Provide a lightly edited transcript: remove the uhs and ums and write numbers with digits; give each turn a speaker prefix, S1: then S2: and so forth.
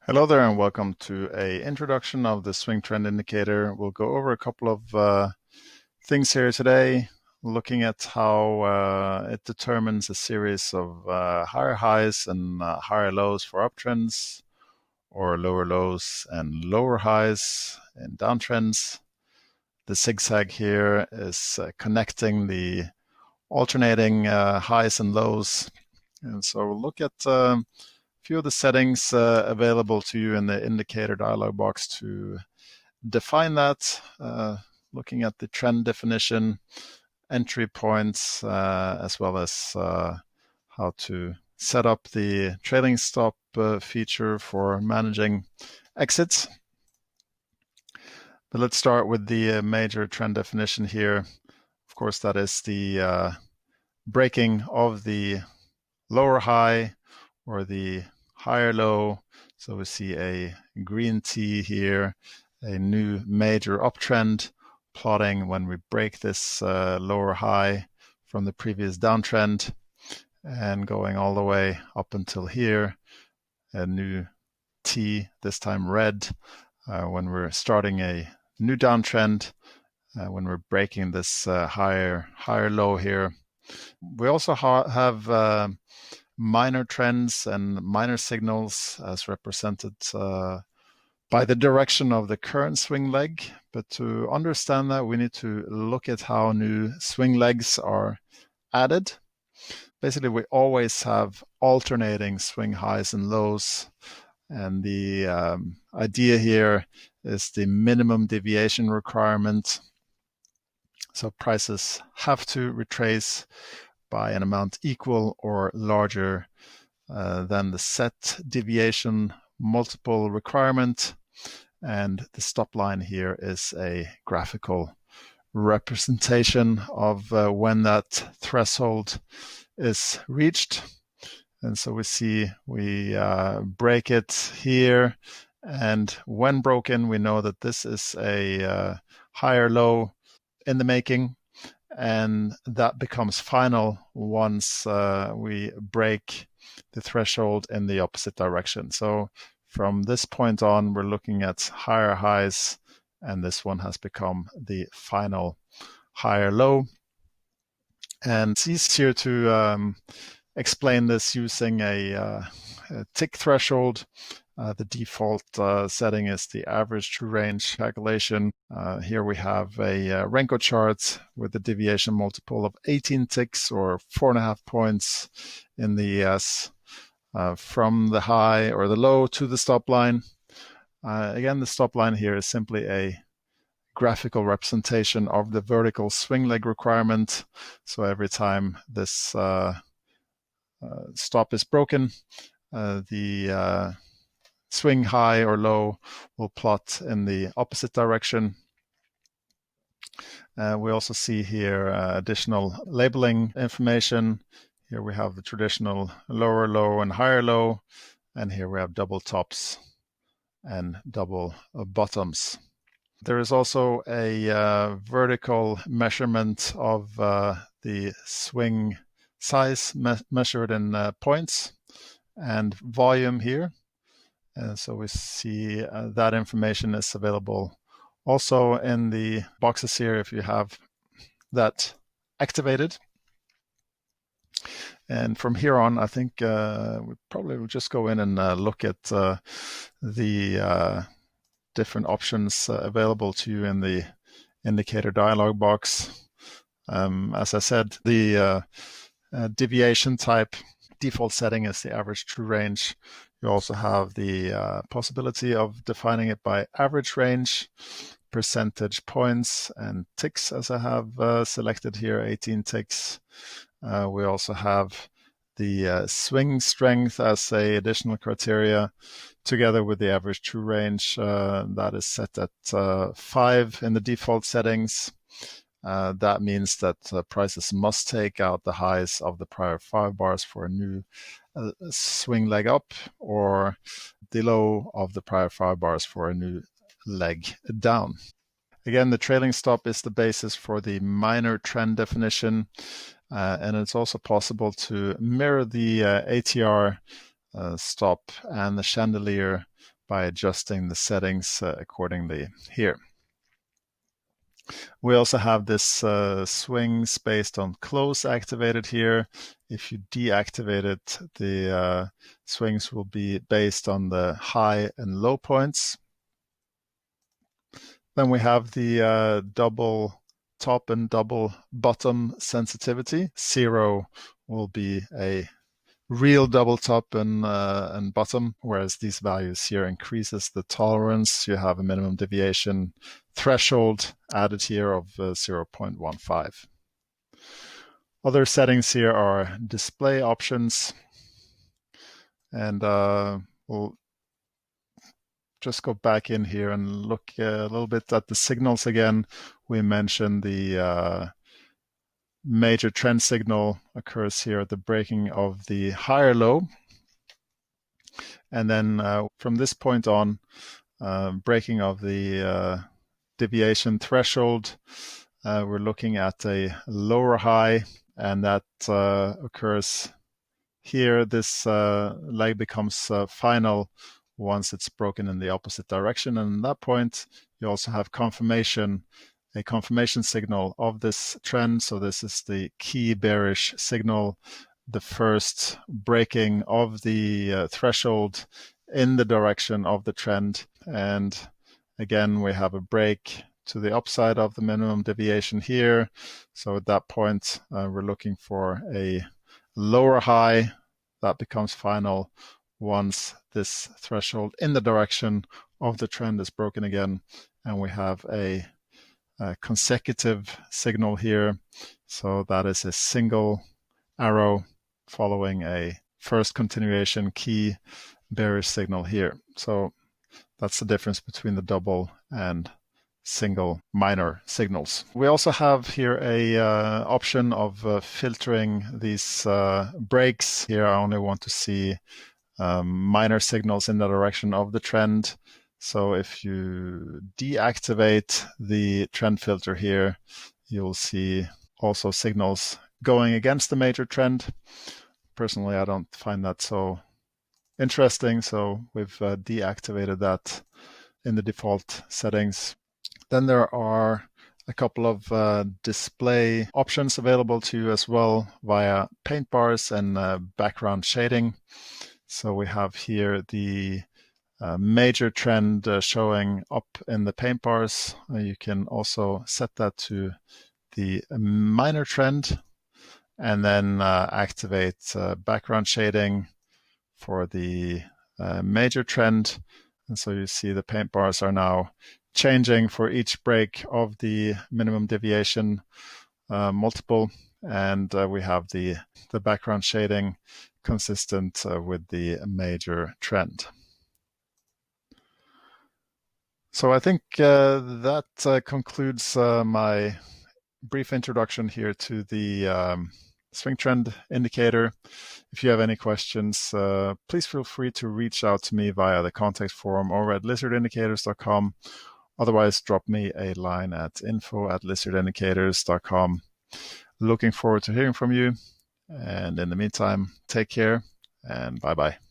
S1: Hello there and welcome to a introduction of the swing trend indicator. We'll go over a couple of things here today, looking at how it determines a series of higher highs and higher lows for uptrends, or lower lows and lower highs in downtrends. The zigzag here is connecting the alternating highs and lows. And so we'll look at few of the settings available to you in the indicator dialog box to define that, looking at the trend definition, entry points, as well as how to set up the trailing stop feature for managing exits. But let's start with the major trend definition here. Of course, that is the breaking of the lower high or the higher low. So we see a green T here, a new major uptrend, plotting when we break this lower high from the previous downtrend and going all the way up until here, a new T, this time red, when we're starting a new downtrend, when we're breaking this higher low here. We also have minor trends and minor signals as represented by the direction of the current swing leg. But to understand that, we need to look at how new swing legs are added. Basically, we always have alternating swing highs and lows. And the idea here is the minimum deviation requirement. So prices have to retrace by an amount equal or larger than the set deviation multiple requirement. And the stop line here is a graphical representation of when that threshold is reached. And so we see we break it here. And when broken, we know that this is a higher low in the making. And that becomes final once we break the threshold in the opposite direction. So from this point on, we're looking at higher highs, and this one has become the final higher low. And it's easier to explain this using a tick threshold. The default setting is the average true range calculation. Here we have a Renko chart with a deviation multiple of 18 ticks, or 4.5 points in the ES, from the high or the low to the stop line. Again, the stop line here is simply a graphical representation of the vertical swing leg requirement. So every time this stop is broken, the swing high or low will plot in the opposite direction. We also see here additional labeling information. Here we have the traditional lower low and higher low, and here we have double tops and double bottoms. There is also a vertical measurement of the swing size measured in points and volume here. And so we see that information is available also in the boxes here if you have that activated. And from here on, I think we probably will just go in and look at the different options available to you in the indicator dialog box. As I said, the deviation type default setting is the average true range. You also have the possibility of defining it by average range, percentage points, and ticks, as I have selected here, 18 ticks. We also have the swing strength as a additional criteria, together with the average true range that is set at 5 in the default settings. That means that prices must take out the highs of the prior 5 bars for a new swing leg up, or the low of the prior 5 bars for a new leg down. Again, the trailing stop is the basis for the minor trend definition, and it's also possible to mirror the ATR stop and the chandelier by adjusting the settings accordingly here. We also have this swings based on close activated here. If you deactivate it, the swings will be based on the high and low points. Then we have the double top and double bottom sensitivity. 0 will be a real double top and bottom, whereas these values here increases the tolerance. You have a minimum deviation threshold added here of 0.15. Other settings here are display options, and we'll just go back in here and look a little bit at the signals again. We mentioned the major trend signal occurs here at the breaking of the higher low. And then from this point on, breaking of the deviation threshold, we're looking at a lower high, and that occurs here. This leg becomes final once it's broken in the opposite direction. And at that point, you also have a confirmation signal of this trend. So this is the key bearish signal, the first breaking of the threshold in the direction of the trend. And again, we have a break to the upside of the minimum deviation here. So at that point, we're looking for a lower high that becomes final once this threshold in the direction of the trend is broken again. And we have a consecutive signal here. So that is a single arrow following a first continuation key bearish signal here. So that's the difference between the double and single minor signals. We also have here a option of filtering these breaks. Here I only want to see minor signals in the direction of the trend. So if you deactivate the trend filter here, you'll see also signals going against the major trend. Personally, I don't find that so interesting, so we've deactivated that in the default settings. Then there are a couple of display options available to you as well via paint bars and background shading. So we have here the major trend showing up in the paint bars. You can also set that to the minor trend and then activate background shading for the major trend. And so you see the paint bars are now changing for each break of the minimum deviation multiple. And we have the background shading consistent with the major trend. So I think that concludes my brief introduction here to the swing trend indicator. If you have any questions, please feel free to reach out to me via the contact form over at lizardindicators.com. Otherwise, drop me a line at info@lizardindicators.com. Looking forward to hearing from you. And in the meantime, take care and bye-bye.